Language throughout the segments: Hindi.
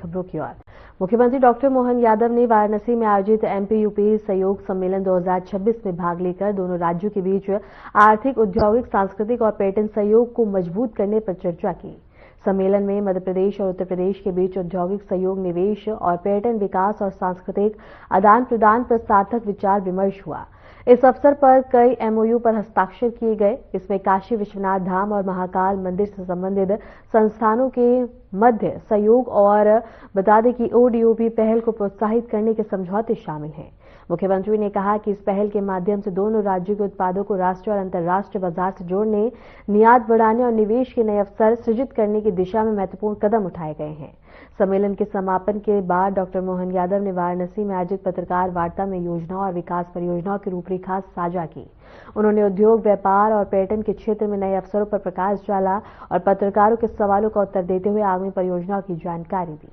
खबरों की ओर। मुख्यमंत्री डॉक्टर मोहन यादव ने वाराणसी में आयोजित एमपी-यूपी सहयोग सम्मेलन 2026 में भाग लेकर दोनों राज्यों के बीच आर्थिक, औद्योगिक, सांस्कृतिक और पर्यटन सहयोग को मजबूत करने पर चर्चा की। सम्मेलन में मध्य प्रदेश और उत्तर प्रदेश के बीच औद्योगिक सहयोग, निवेश और पर्यटन विकास और सांस्कृतिक आदान प्रदान पर सार्थक विचार विमर्श हुआ। इस अवसर पर कई एमओयू पर हस्ताक्षर किए गए। इसमें काशी विश्वनाथ धाम और महाकाल मंदिर से संबंधित संस्थानों के मध्य सहयोग और बता दें कि ओडीओपी पहल को प्रोत्साहित करने के समझौते शामिल हैं। मुख्यमंत्री ने कहा कि इस पहल के माध्यम से दोनों राज्यों के उत्पादों को राष्ट्रीय और अंतर्राष्ट्रीय बाजार से जोड़ने, निर्यात बढ़ाने और निवेश के नए अवसर सृजित करने की दिशा में महत्वपूर्ण कदम उठाए गए हैं। सम्मेलन के समापन के बाद डॉक्टर मोहन यादव ने वाराणसी में आयोजित पत्रकार वार्ता में योजनाओं और विकास परियोजनाओं की रूपरेखा साझा की। उन्होंने उद्योग, व्यापार और पर्यटन के क्षेत्र में नए अवसरों पर प्रकाश डाला और पत्रकारों के सवालों का उत्तर देते हुए आगामी परियोजनाओं की जानकारी दी।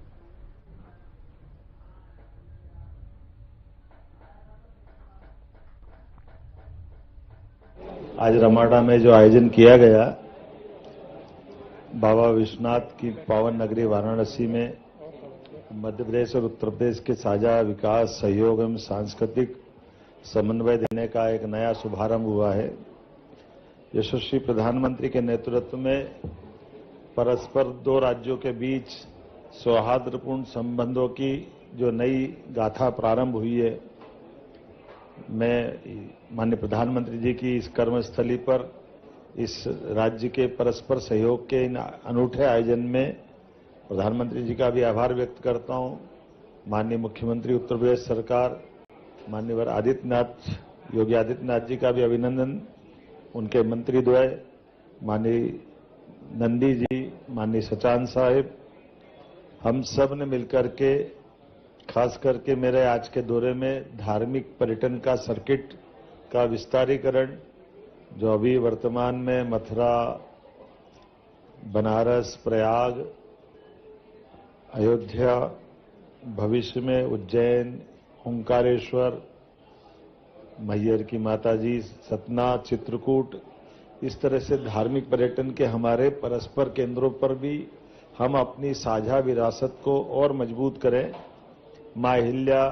आज रमाडा में जो आयोजन किया गया, बाबा विश्वनाथ की पावन नगरी वाराणसी में मध्य प्रदेश और उत्तर प्रदेश के साझा विकास, सहयोग एवं सांस्कृतिक समन्वय देने का एक नया शुभारंभ हुआ है। यशस्वी प्रधानमंत्री के नेतृत्व में परस्पर दो राज्यों के बीच सौहार्दपूर्ण संबंधों की जो नई गाथा प्रारंभ हुई है, मैं माननीय प्रधानमंत्री जी की इस कर्मस्थली पर इस राज्य के परस्पर सहयोग के इन अनूठे आयोजन में प्रधानमंत्री जी का भी आभार व्यक्त करता हूं। माननीय मुख्यमंत्री उत्तर प्रदेश सरकार माननीय योगी आदित्यनाथ जी का भी अभिनंदन, उनके मंत्रीद्वय माननीय नंदी जी, माननीय सचान साहिब, हम सब ने मिलकर के खास करके मेरे आज के दौरे में धार्मिक पर्यटन का सर्किट का विस्तारीकरण, जो अभी वर्तमान में मथुरा, बनारस, प्रयाग, अयोध्या, भविष्य में उज्जैन, ओंकारेश्वर, मैहर की माताजी, सतना, चित्रकूट, इस तरह से धार्मिक पर्यटन के हमारे परस्पर केंद्रों पर भी हम अपनी साझा विरासत को और मजबूत करें। मां अहिल्या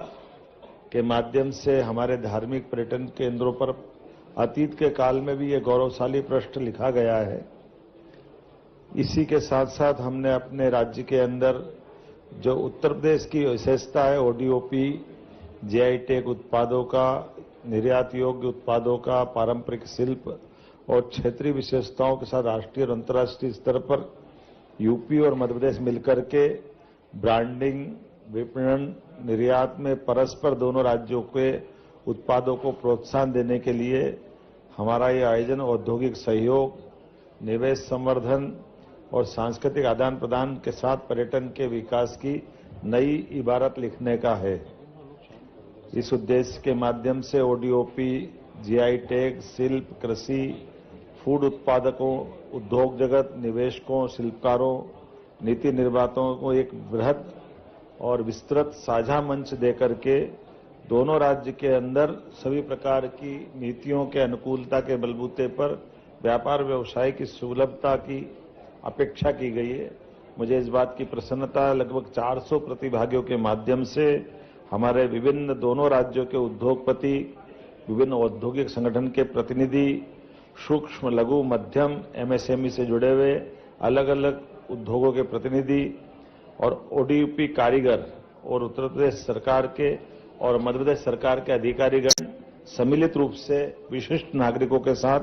के माध्यम से हमारे धार्मिक पर्यटन केंद्रों पर अतीत के काल में भी ये गौरवशाली पृष्ठ लिखा गया है। इसी के साथ साथ हमने अपने राज्य के अंदर जो उत्तर प्रदेश की विशेषता है, ओडीओपी, जीआई टैग उत्पादों का, निर्यात योग्य उत्पादों का, पारंपरिक शिल्प और क्षेत्रीय विशेषताओं के साथ राष्ट्रीय और अंतर्राष्ट्रीय स्तर पर यूपी और मध्य प्रदेश मिलकर के ब्रांडिंग, विपणन, निर्यात में परस्पर दोनों राज्यों के उत्पादों को प्रोत्साहन देने के लिए हमारा ये आयोजन औद्योगिक सहयोग, निवेश संवर्धन और सांस्कृतिक आदान प्रदान के साथ पर्यटन के विकास की नई इबारत लिखने का है। इस उद्देश्य के माध्यम से ओडीओपी, जीआई टैग, शिल्प, कृषि, फूड उत्पादकों, उद्योग जगत, निवेशकों, शिल्पकारों, नीति निर्माताओं को एक बृहद और विस्तृत साझा मंच देकर के दोनों राज्य के अंदर सभी प्रकार की नीतियों के अनुकूलता के बलबूते पर व्यापार व्यवसाय की सुलभता की अपेक्षा की गई है। मुझे इस बात की प्रसन्नता, लगभग 400 प्रतिभागियों के माध्यम से हमारे विभिन्न दोनों राज्यों के उद्योगपति, विभिन्न औद्योगिक संगठन के प्रतिनिधि, सूक्ष्म, लघु, मध्यम, एमएसएमई से जुड़े हुए अलग अलग उद्योगों के प्रतिनिधि और ओडीओपी कारीगर और उत्तर प्रदेश सरकार के और मध्य प्रदेश सरकार के अधिकारीगण सम्मिलित रूप से विशिष्ट नागरिकों के साथ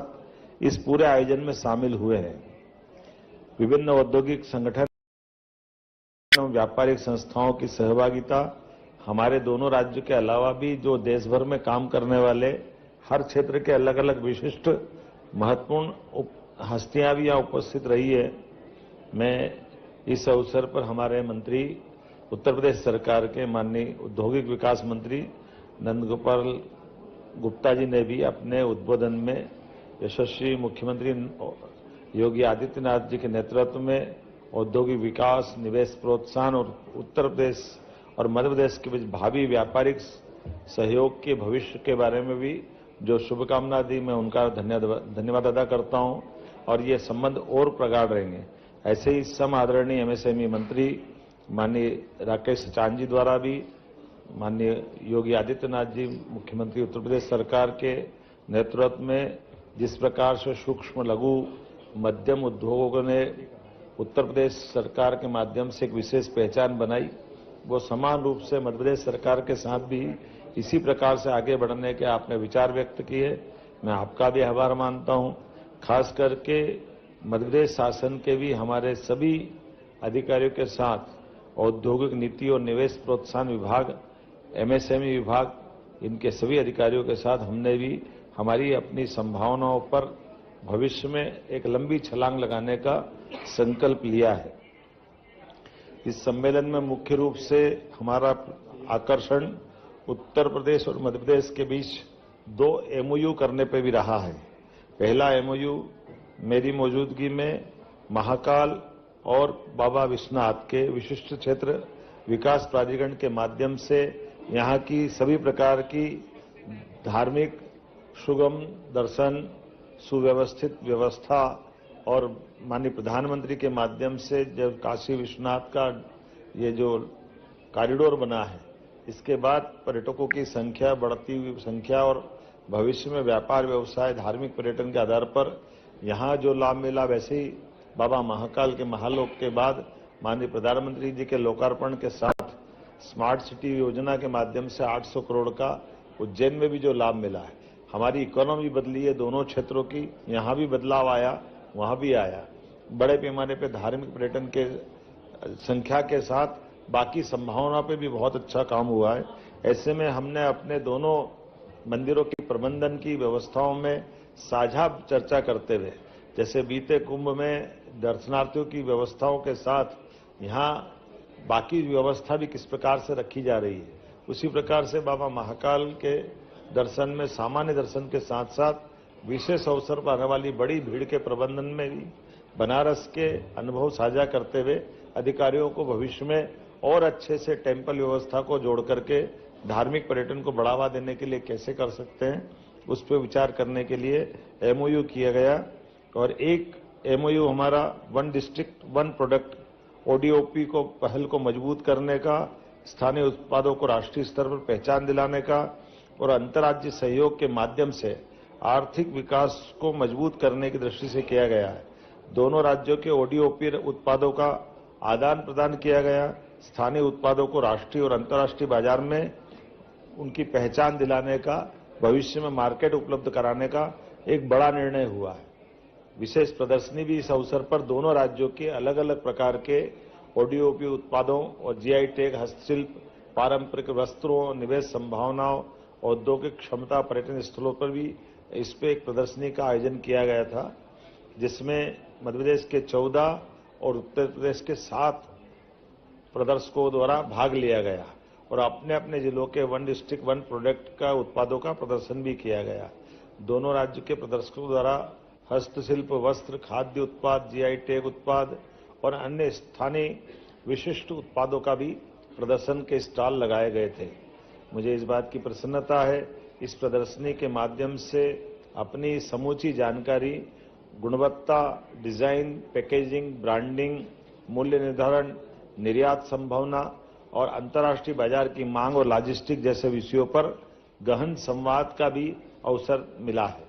इस पूरे आयोजन में शामिल हुए हैं। विभिन्न औद्योगिक संगठन एवं व्यापारिक संस्थाओं की सहभागिता, हमारे दोनों राज्यों के अलावा भी जो देश भर में काम करने वाले हर क्षेत्र के अलग अलग विशिष्ट महत्वपूर्ण हस्तियां भी यहां उपस्थित रही है। मैं इस अवसर पर हमारे मंत्री, उत्तर प्रदेश सरकार के माननीय औद्योगिक विकास मंत्री नंदगोपाल गुप्ता जी ने भी अपने उद्बोधन में यशस्वी मुख्यमंत्री योगी आदित्यनाथ जी के नेतृत्व में औद्योगिक विकास, निवेश प्रोत्साहन और उत्तर प्रदेश और मध्य प्रदेश के बीच भावी व्यापारिक सहयोग के भविष्य के बारे में भी जो शुभकामना दी, मैं उनका धन्यवाद अदा करता हूं और ये संबंध और प्रगाढ़ रहेंगे। ऐसे ही सम आदरणीय एमएसएमई मंत्री माननीय राकेश सचान जी द्वारा भी, माननीय योगी आदित्यनाथ जी मुख्यमंत्री उत्तर प्रदेश सरकार के नेतृत्व में जिस प्रकार से सूक्ष्म लघु मध्यम उद्योगों ने उत्तर प्रदेश सरकार के माध्यम से एक विशेष पहचान बनाई, वो समान रूप से मध्य प्रदेश सरकार के साथ भी इसी प्रकार से आगे बढ़ने के आपने विचार व्यक्त किए। मैं आपका भी आभार मानता हूं। खास करके मध्य प्रदेश शासन के भी हमारे सभी अधिकारियों के साथ औद्योगिक नीति और निवेश प्रोत्साहन विभाग, एमएसएमई विभाग, इनके सभी अधिकारियों के साथ हमने भी हमारी अपनी संभावनाओं पर भविष्य में एक लंबी छलांग लगाने का संकल्प लिया है। इस सम्मेलन में मुख्य रूप से हमारा आकर्षण उत्तर प्रदेश और मध्य प्रदेश के बीच 2 एमओयू करने पे भी रहा है। पहला एमओयू मेरी मौजूदगी में महाकाल और बाबा विश्वनाथ के विशिष्ट क्षेत्र विकास प्राधिकरण के माध्यम से यहाँ की सभी प्रकार की धार्मिक सुगम दर्शन सुव्यवस्थित व्यवस्था और माननीय प्रधानमंत्री के माध्यम से जब काशी विश्वनाथ का ये जो कॉरिडोर बना है, इसके बाद पर्यटकों की संख्या बढ़ती हुई संख्या और भविष्य में व्यापार व्यवसाय धार्मिक पर्यटन के आधार पर यहाँ जो लाभ मिला, वैसे ही बाबा महाकाल के महालोक के बाद माननीय प्रधानमंत्री जी के लोकार्पण के साथ स्मार्ट सिटी योजना के माध्यम से 800 करोड़ का उज्जैन में भी जो लाभ मिला है, हमारी इकोनॉमी बदली है दोनों क्षेत्रों की। यहाँ भी बदलाव आया, वहाँ भी आया। बड़े पैमाने पे धार्मिक पर्यटन के संख्या के साथ बाकी संभावना पे भी बहुत अच्छा काम हुआ है। ऐसे में हमने अपने दोनों मंदिरों की प्रबंधन की व्यवस्थाओं में साझा चर्चा करते हुए, जैसे बीते कुंभ में दर्शनार्थियों की व्यवस्थाओं के साथ यहाँ बाकी व्यवस्था भी किस प्रकार से रखी जा रही है, उसी प्रकार से बाबा महाकाल के दर्शन में सामान्य दर्शन के साथ साथ विशेष अवसर पर आने वाली बड़ी भीड़ के प्रबंधन में भी बनारस के अनुभव साझा करते हुए अधिकारियों को भविष्य में और अच्छे से टेम्पल व्यवस्था को जोड़ करके धार्मिक पर्यटन को बढ़ावा देने के लिए कैसे कर सकते हैं, उस पर विचार करने के लिए एमओयू किया गया। और एक एमओयू हमारा 1 डिस्ट्रिक्ट 1 प्रोडक्ट ओडीओपी को पहल को मजबूत करने का, स्थानीय उत्पादों को राष्ट्रीय स्तर पर पहचान दिलाने का और अंतर्राज्यीय सहयोग के माध्यम से आर्थिक विकास को मजबूत करने की दृष्टि से किया गया है। दोनों राज्यों के ओडीओपी उत्पादों का आदान प्रदान किया गया। स्थानीय उत्पादों को राष्ट्रीय और अंतर्राष्ट्रीय बाजार में उनकी पहचान दिलाने का, भविष्य में मार्केट उपलब्ध कराने का एक बड़ा निर्णय हुआ है। विशेष प्रदर्शनी भी इस अवसर पर दोनों राज्यों के अलग अलग प्रकार के ओडीओपी उत्पादों और जीआई टैग, हस्तशिल्प, पारंपरिक वस्त्रों, निवेश संभावनाओं, औद्योगिक क्षमता, पर्यटन स्थलों पर भी इस पे एक प्रदर्शनी का आयोजन किया गया था, जिसमें मध्य प्रदेश के 14 और उत्तर प्रदेश के 7 प्रदर्शकों द्वारा भाग लिया गया और अपने अपने जिलों के 1 डिस्ट्रिक्ट 1 प्रोडक्ट का उत्पादों का प्रदर्शन भी किया गया। दोनों राज्य के प्रदर्शकों द्वारा हस्तशिल्प, वस्त्र, खाद्य उत्पाद, जीआई टैग उत्पाद और अन्य स्थानीय विशिष्ट उत्पादों का भी प्रदर्शन के स्टॉल लगाए गए थे। मुझे इस बात की प्रसन्नता है, इस प्रदर्शनी के माध्यम से अपनी समूची जानकारी, गुणवत्ता, डिजाइन, पैकेजिंग, ब्रांडिंग, मूल्य निर्धारण, निर्यात संभावना और अंतर्राष्ट्रीय बाजार की मांग और लॉजिस्टिक जैसे विषयों पर गहन संवाद का भी अवसर मिला है,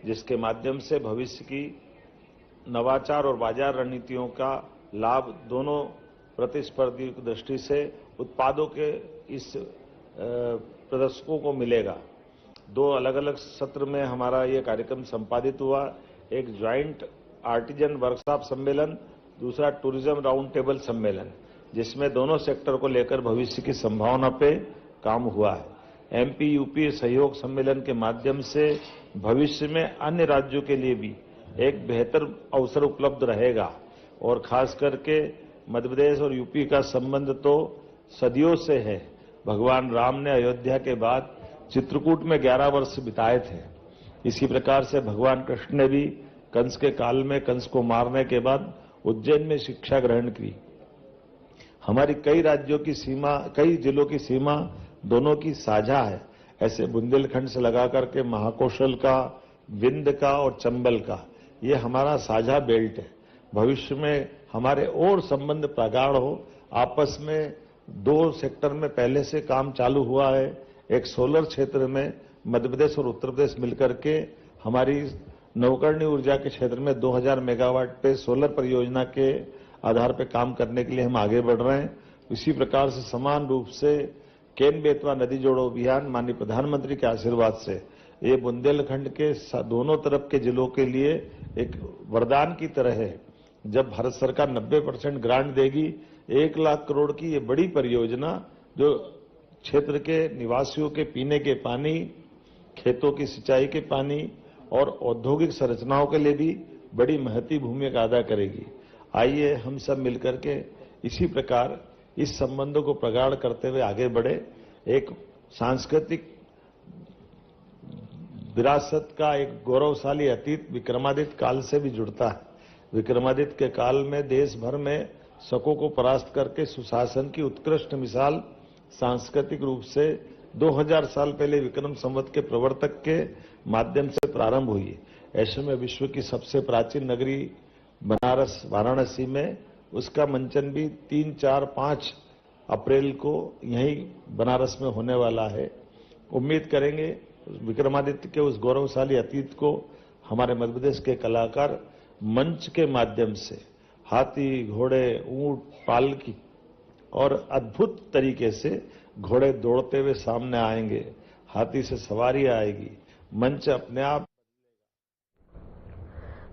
जिसके माध्यम से भविष्य की नवाचार और बाजार रणनीतियों का लाभ दोनों प्रतिस्पर्धी दृष्टि से उत्पादों के इस प्रदर्शकों को मिलेगा। 2 अलग अलग सत्र में हमारा ये कार्यक्रम संपादित हुआ। एक ज्वाइंट आर्टिजन वर्कशॉप सम्मेलन, दूसरा टूरिज्म राउंड टेबल सम्मेलन, जिसमें दोनों सेक्टर को लेकर भविष्य की संभावना पे काम हुआ है। एमपी यूपी सहयोग सम्मेलन के माध्यम से भविष्य में अन्य राज्यों के लिए भी एक बेहतर अवसर उपलब्ध रहेगा और खास करके मध्य प्रदेश और यूपी का संबंध तो सदियों से है। भगवान राम ने अयोध्या के बाद चित्रकूट में 11 वर्ष बिताए थे। इसी प्रकार से भगवान कृष्ण ने भी कंस के काल में कंस को मारने के बाद उज्जैन में शिक्षा ग्रहण की। हमारी कई राज्यों की सीमा, कई जिलों की सीमा दोनों की साझा है। ऐसे बुंदेलखंड से लगा करके महाकौशल का, विंध्य का और चंबल का, ये हमारा साझा बेल्ट है। भविष्य में हमारे और संबंध प्रगाढ़ हो, आपस में 2 सेक्टर में पहले से काम चालू हुआ है। एक सोलर क्षेत्र में मध्य प्रदेश और उत्तर प्रदेश मिलकर के हमारी नवकरणीय ऊर्जा के क्षेत्र में 2000 मेगावाट पे सोलर परियोजना के आधार पर काम करने के लिए हम आगे बढ़ रहे हैं। इसी प्रकार से समान रूप से केन बेतवा नदी जोड़ो अभियान माननीय प्रधानमंत्री के आशीर्वाद से ये बुंदेलखंड के दोनों तरफ के जिलों के लिए एक वरदान की तरह है। जब भारत सरकार 90% ग्रांट देगी, 1 लाख करोड़ की ये बड़ी परियोजना जो क्षेत्र के निवासियों के पीने के पानी, खेतों की सिंचाई के पानी और औद्योगिक संरचनाओं के लिए भी बड़ी महती भूमिका अदा करेगी। आइए हम सब मिलकर के इसी प्रकार इस संबंधों को प्रगाढ़ करते हुए आगे बढ़े। एक सांस्कृतिक विरासत का एक गौरवशाली अतीत विक्रमादित्य काल से भी जुड़ता है। विक्रमादित्य के काल में देश भर में शकों को परास्त करके सुशासन की उत्कृष्ट मिसाल सांस्कृतिक रूप से 2000 साल पहले विक्रम संवत के प्रवर्तक के माध्यम से प्रारंभ हुई। ऐसे में विश्व की सबसे प्राचीन नगरी बनारस वाराणसी में उसका मंचन भी 3, 4, 5 अप्रैल को यहीं बनारस में होने वाला है। उम्मीद करेंगे विक्रमादित्य के उस गौरवशाली अतीत को हमारे मध्य प्रदेश के कलाकार मंच के माध्यम से हाथी, घोड़े, ऊंट, पालकी और अद्भुत तरीके से घोड़े दौड़ते हुए सामने आएंगे, हाथी से सवारी आएगी, मंच अपने आप।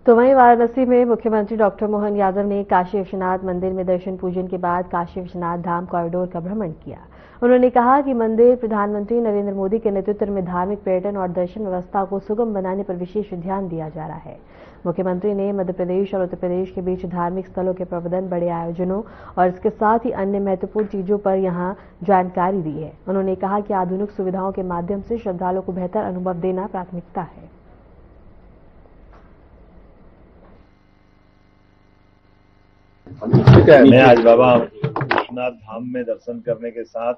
तो वहीं वाराणसी में मुख्यमंत्री डॉक्टर मोहन यादव ने काशी विश्वनाथ मंदिर में दर्शन पूजन के बाद काशी विश्वनाथ धाम कॉरिडोर का भ्रमण किया। उन्होंने कहा कि मंदिर प्रधानमंत्री नरेंद्र मोदी के नेतृत्व में धार्मिक पर्यटन और दर्शन व्यवस्था को सुगम बनाने पर विशेष ध्यान दिया जा रहा है। मुख्यमंत्री ने मध्य प्रदेश और उत्तर प्रदेश के बीच धार्मिक स्थलों के प्रबंधन, बड़े आयोजनों और इसके साथ ही अन्य महत्वपूर्ण चीजों पर यहां जानकारी दी है। उन्होंने कहा कि आधुनिक सुविधाओं के माध्यम से श्रद्धालुओं को बेहतर अनुभव देना प्राथमिकता है। मैं आज बाबा विश्वनाथ धाम में दर्शन करने के साथ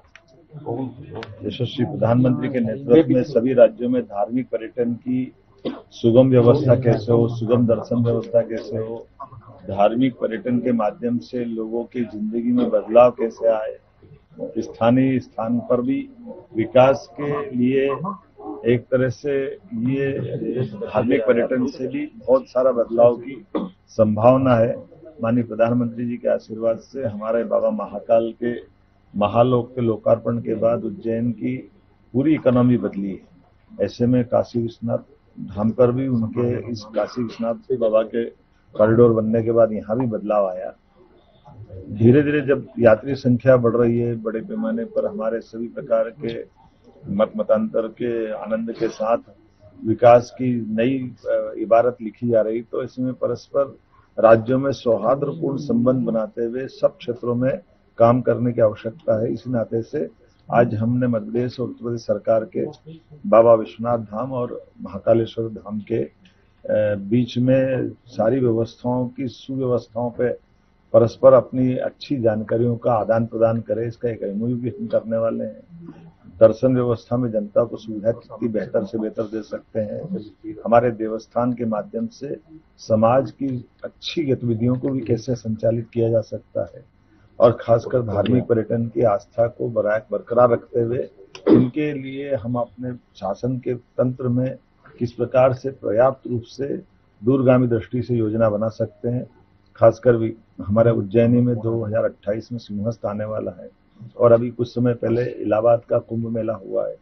यशस्वी प्रधानमंत्री के नेतृत्व में सभी राज्यों में धार्मिक पर्यटन की सुगम व्यवस्था कैसे हो, सुगम दर्शन व्यवस्था कैसे हो, धार्मिक पर्यटन के माध्यम से लोगों की जिंदगी में बदलाव कैसे आए, स्थानीय स्थान पर भी विकास के लिए एक तरह से ये धार्मिक पर्यटन से भी बहुत सारा बदलाव की संभावना है। माननीय प्रधानमंत्री जी के आशीर्वाद से हमारे बाबा महाकाल के महालोक के लोकार्पण के बाद उज्जैन की पूरी इकोनॉमी बदली है। ऐसे में काशी विश्वनाथ धाम पर भी उनके इस काशी विश्वनाथ बाबा के कॉरिडोर बनने के बाद यहाँ भी बदलाव आया। धीरे धीरे जब यात्री संख्या बढ़ रही है, बड़े पैमाने पर हमारे सभी प्रकार के मत मतांतर के आनंद के साथ विकास की नई इबारत लिखी जा रही, तो इसमें परस्पर राज्यों में सौहार्दपूर्ण संबंध बनाते हुए सब क्षेत्रों में काम करने की आवश्यकता है। इसी नाते से आज हमने मध्य प्रदेश और उत्तर प्रदेश सरकार के बाबा विश्वनाथ धाम और महाकालेश्वर धाम के बीच में सारी व्यवस्थाओं की सुव्यवस्थाओं पे परस्पर अपनी अच्छी जानकारियों का आदान प्रदान करें, इसका एक एमओयू भी हम करने वाले हैं। दर्शन व्यवस्था में जनता को सुविधा कितनी बेहतर से बेहतर दे सकते हैं, हमारे देवस्थान के माध्यम से समाज की अच्छी गतिविधियों को भी कैसे संचालित किया जा सकता है, और खासकर धार्मिक पर्यटन की आस्था को बरकरार रखते हुए इनके लिए हम अपने शासन के तंत्र में किस प्रकार से पर्याप्त रूप से दूरगामी दृष्टि से योजना बना सकते हैं। खासकर भी हमारे उज्जैनी में 2028 में सिंहस्थ आने वाला है और अभी कुछ समय पहले इलाहाबाद का कुंभ मेला हुआ है।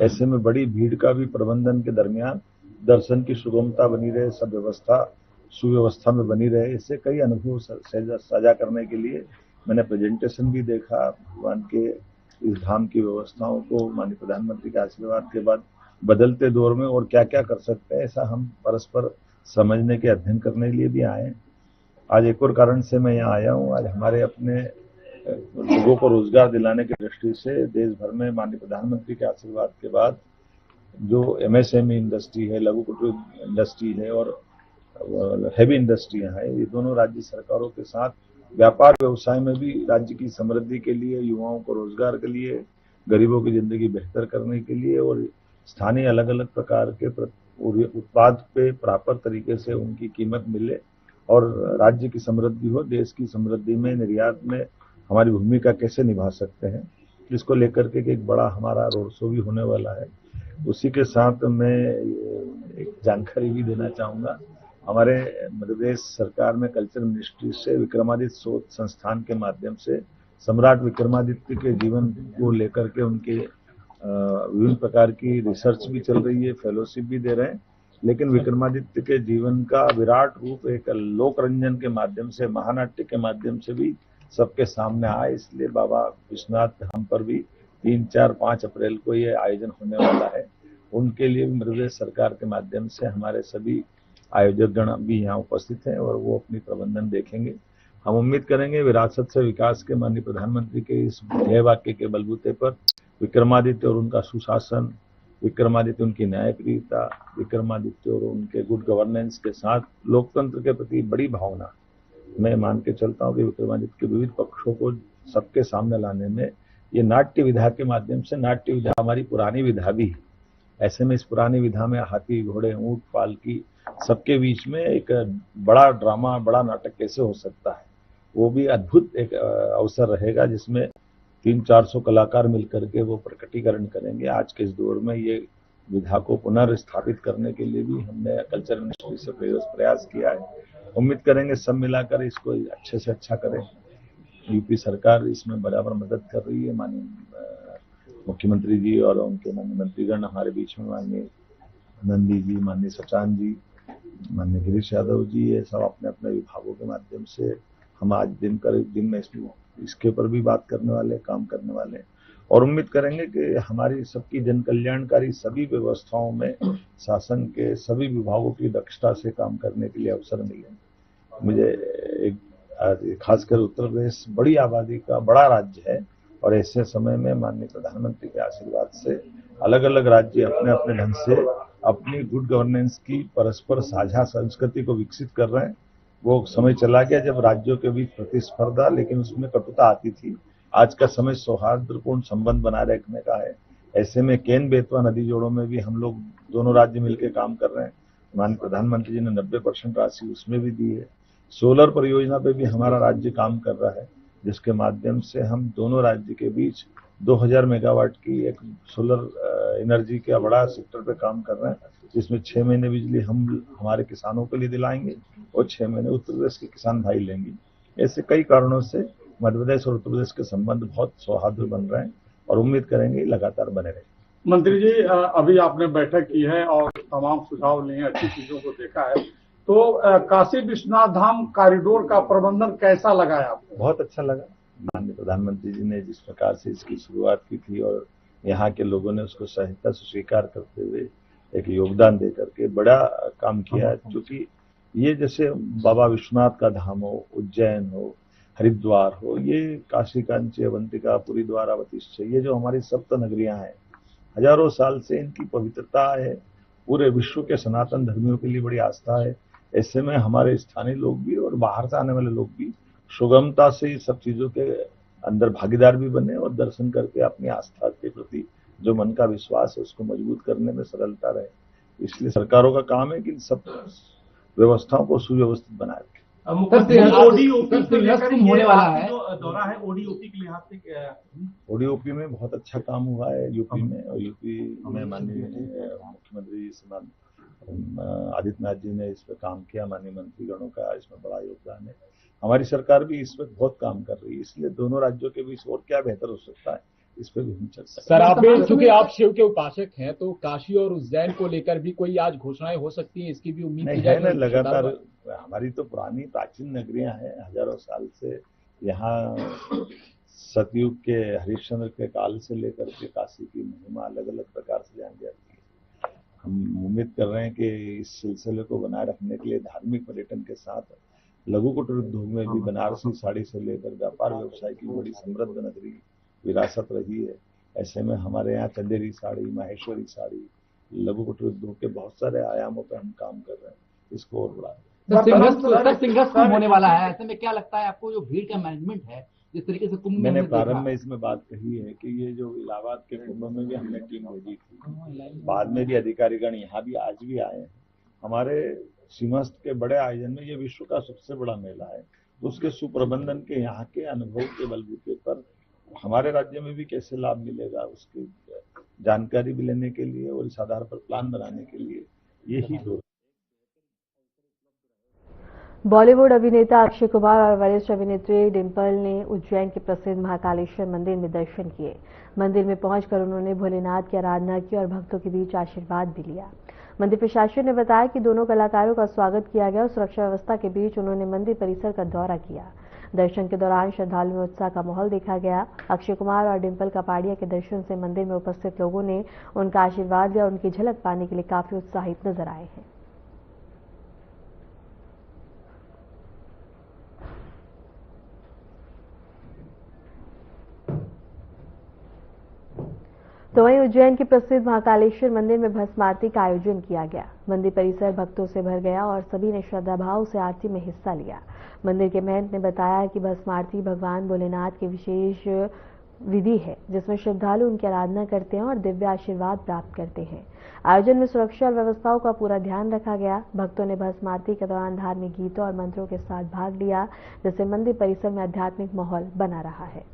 ऐसे में बड़ी भीड़ का भी प्रबंधन के दरमियान दर्शन की सुगमता बनी रहे, सब व्यवस्था सुव्यवस्था में बनी रहे, इससे कई अनुभव साझा करने के लिए मैंने प्रेजेंटेशन भी देखा भगवान के इस धाम की व्यवस्थाओं को माननीय प्रधानमंत्री के आशीर्वाद के बाद बदलते दौर में और क्या क्या कर सकते हैं, ऐसा हम परस्पर समझने के अध्ययन करने के लिए भी आए। आज एक और कारण से मैं यहाँ आया हूँ। आज हमारे अपने लोगों को रोजगार दिलाने की दृष्टि से देश भर में माननीय प्रधानमंत्री के आशीर्वाद के बाद जो एमएसएमई इंडस्ट्री है, लघु कुटीर इंडस्ट्री है और हैवी इंडस्ट्रियां हैं, ये दोनों राज्य सरकारों के साथ व्यापार व्यवसाय में भी राज्य की समृद्धि के लिए, युवाओं को रोजगार के लिए, गरीबों की जिंदगी बेहतर करने के लिए और स्थानीय अलग अलग प्रकार के उत्पाद पे प्रॉपर तरीके से उनकी कीमत मिले और राज्य की समृद्धि हो, देश की समृद्धि में, निर्यात में हमारी भूमिका कैसे निभा सकते हैं, इसको लेकर के एक बड़ा हमारा रोड शो भी होने वाला है। उसी के साथ मैं एक जानकारी भी देना चाहूँगा। हमारे मध्य प्रदेश सरकार में कल्चर मिनिस्ट्री से विक्रमादित्य शोध संस्थान के माध्यम से सम्राट विक्रमादित्य के जीवन को लेकर के उनके विभिन्न प्रकार की रिसर्च भी चल रही है, फेलोशिप भी दे रहे हैं। लेकिन विक्रमादित्य के जीवन का विराट रूप एक लोक रंजन के माध्यम से, महानाट्य के माध्यम से भी सबके सामने आए। इसलिए बाबा विश्वनाथ धाम पर भी 3, 4, 5 अप्रैल को ये आयोजन होने वाला है। उनके लिए भी मध्य प्रदेश सरकार के माध्यम से हमारे सभी आयोजक गण भी यहाँ उपस्थित हैं और वो अपनी प्रबंधन देखेंगे। हम उम्मीद करेंगे विरासत से विकास के माननीय प्रधानमंत्री के इस ध्येय वाक्य के बलबूते पर विक्रमादित्य और उनका सुशासन, विक्रमादित्य उनकी न्यायप्रियता, विक्रमादित्य और उनके गुड गवर्नेंस के साथ लोकतंत्र के प्रति बड़ी भावना, मैं मान के चलता हूँ कि विक्रमादित्य के विविध पक्षों को सबके सामने लाने में ये नाट्य विधा के माध्यम से, नाट्य विधा हमारी पुरानी विधा भी है। ऐसे में इस पुरानी विधा में हाथी, घोड़े, ऊंट, पालकी सबके बीच में एक बड़ा ड्रामा, बड़ा नाटक कैसे हो सकता है, वो भी अद्भुत एक अवसर रहेगा जिसमें 300-400 कलाकार मिलकर के वो प्रकटीकरण करेंगे। आज के इस दौर में ये विधा को पुनर्स्थापित करने के लिए भी हमने कल्चर मिनिस्ट्री से प्रयास किया है। उम्मीद करेंगे सब मिलाकर इसको अच्छे से अच्छा करें। यूपी सरकार इसमें बराबर मदद कर रही है। माननीय मुख्यमंत्री जी और उनके माननीय मंत्रीगण हमारे बीच में, माननीय नंदी जी, माननीय सचान जी, माननीय गिरीश यादव जी, ये सब अपने अपने विभागों के माध्यम से हम आज दिन में इसके ऊपर भी बात करने वाले, काम करने वाले, और उम्मीद करेंगे कि हमारी सबकी जन कल्याणकारी सभी व्यवस्थाओं में शासन के सभी विभागों की दक्षता से काम करने के लिए अवसर मिले। मुझे खासकर उत्तर प्रदेश बड़ी आबादी का बड़ा राज्य है और ऐसे समय में माननीय प्रधानमंत्री के आशीर्वाद से अलग अलग राज्य अपने अपने ढंग से अपनी गुड गवर्नेंस की परस्पर साझा संस्कृति को विकसित कर रहे हैं। वो समय चला गया जब राज्यों के बीच प्रतिस्पर्धा, लेकिन उसमें कटुता आती थी। आज का समय सौहार्दपूर्ण संबंध बनाए रखने का है। ऐसे में केन बेतवा नदी जोड़ों में भी हम लोग दोनों राज्य मिलकर काम कर रहे हैं। माननीय प्रधानमंत्री जी ने 90% राशि उसमें भी दी है। सोलर परियोजना पे भी हमारा राज्य काम कर रहा है, जिसके माध्यम से हम दोनों राज्य के बीच 2000 मेगावाट की एक सोलर एनर्जी का बड़ा सेक्टर पे काम कर रहे हैं, जिसमें 6 महीने बिजली हम हमारे किसानों के लिए दिलाएंगे और 6 महीने उत्तर प्रदेश के किसान भाई लेंगे। ऐसे कई कारणों से मध्य प्रदेश और उत्तर प्रदेश के संबंध बहुत सौहार्द बन रहे हैं और उम्मीद करेंगे लगातार बने रहे। मंत्री जी, अभी आपने बैठक की है और तमाम सुझाव लिए, अच्छी चीजों को देखा है, तो काशी विश्वनाथ धाम कॉरिडोर का प्रबंधन कैसा लगा आपको? बहुत अच्छा लगा। माननीय प्रधानमंत्री जी ने जिस प्रकार से इसकी शुरुआत की थी और यहाँ के लोगों ने उसको सहजता से स्वीकार करते हुए एक योगदान दे करके बड़ा काम किया। क्योंकि ये जैसे बाबा विश्वनाथ का धाम हो, उज्जैन हो, हरिद्वार हो, ये काशी, कांची, अवंतिका, पुरी, द्वारावती, ये जो हमारी सप्त नगरियां हैं, हजारों साल से इनकी पवित्रता है, पूरे विश्व के सनातन धर्मियों के लिए बड़ी आस्था है। ऐसे में हमारे स्थानीय लोग भी और बाहर से आने वाले लोग भी सुगमता से सब चीजों के अंदर भागीदार भी बने और दर्शन करके अपनी आस्था के प्रति जो मन का विश्वास है उसको मजबूत करने में सरलता रहे। इसलिए सरकारों का काम है कि सब व्यवस्थाओं को सुव्यवस्थित बनाए रखें। होने वाला है दौरा है ओडीओपी के लिहाज से। ओडीओपी में बहुत अच्छा काम हुआ है यूपी में, और यूपी में माननीय मुख्यमंत्री जी आदित्यनाथ जी ने इस पर काम किया। माननीय मंत्रीगणों का इसमें बड़ा योगदान है। हमारी सरकार भी इस वक्त बहुत काम कर रही है। इसलिए दोनों राज्यों के बीच और क्या बेहतर हो सकता है, इस पर भी हम चर्चा। सर, आप चूंकि आप शिव के उपासक हैं, तो काशी और उज्जैन को लेकर भी कोई आज घोषणाएं हो सकती हैं, इसकी भी उम्मीद की जाए? है लगातार हमारी तो पुरानी प्राचीन नगरियां हैं, हजारों साल से यहाँ सतयुग के हरिश्चंद्र के काल से लेकर के काशी की महिमा अलग अलग प्रकार से जानी जाती है। हम उम्मीद कर रहे हैं कि इस सिलसिले को बनाए रखने के लिए धार्मिक पर्यटन के साथ लघु कुटीर उद्योग में भी बनारसी साड़ी से लेकर व्यापार व्यवसाय की बड़ी समृद्ध नगरी विरासत रही है। ऐसे में हमारे यहाँ चंदेरी साड़ी, माहेश्वरी साड़ी, लघु कुटीर उद्योग के बहुत सारे आयामों पर हम काम कर रहे हैं। इसको और बढ़ा सिंगल्स होने वाला है। ऐसे में क्या लगता है आपको, जो भीड़ का मैनेजमेंट है, जिस तरीके से कुंभ, मैंने प्रारंभ में इसमें बात कही है कि ये जो इलाहाबाद के कुंभ में भी हमने टीम भेजी थी, बाद में भी अधिकारीगण यहाँ भी आज भी आए हैं। हमारे सिंहस्थ के बड़े आयोजन में ये विश्व का सबसे बड़ा मेला है तो उसके सुप्रबंधन के यहाँ के अनुभव के बलबूते पर हमारे राज्य में भी कैसे लाभ मिलेगा उसकी जानकारी भी लेने के लिए और इस आधार पर प्लान बनाने के लिए यही दो। बॉलीवुड अभिनेता अक्षय कुमार और वरिष्ठ अभिनेत्री डिंपल ने उज्जैन के प्रसिद्ध महाकालेश्वर मंदिर में दर्शन किए। मंदिर में पहुंचकर उन्होंने भोलेनाथ की आराधना की और भक्तों के बीच आशीर्वाद भी लिया। मंदिर प्रशासन ने बताया कि दोनों कलाकारों का स्वागत किया गया और सुरक्षा व्यवस्था के बीच उन्होंने मंदिर परिसर का दौरा किया। दर्शन के दौरान श्रद्धालुओं में उत्साह का माहौल देखा गया। अक्षय कुमार और डिंपल कपाड़िया के दर्शन से मंदिर में उपस्थित लोगों ने उनका आशीर्वाद लिया और उनकी झलक पाने के लिए काफी उत्साहित नजर आए हैं। तो वहीं उज्जैन के प्रसिद्ध महाकालेश्वर मंदिर में भस्म आरती का आयोजन किया गया। मंदिर परिसर भक्तों से भर गया और सभी ने श्रद्धा भाव से आरती में हिस्सा लिया। मंदिर के महंत ने बताया कि भस्म आरती भगवान भोलेनाथ की विशेष विधि है जिसमें श्रद्धालु उनकी आराधना करते हैं और दिव्य आशीर्वाद प्राप्त करते हैं। आयोजन में सुरक्षा और व्यवस्थाओं का पूरा ध्यान रखा गया। भक्तों ने भस्म आरती के दौरान धार्मिक गीतों और मंत्रों के साथ भाग लिया, जिससे मंदिर परिसर में आध्यात्मिक माहौल बना रहा है।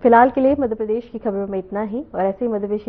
फिलहाल के लिए मध्य प्रदेश की खबरों में इतना ही और ऐसे ही मध्य प्रदेश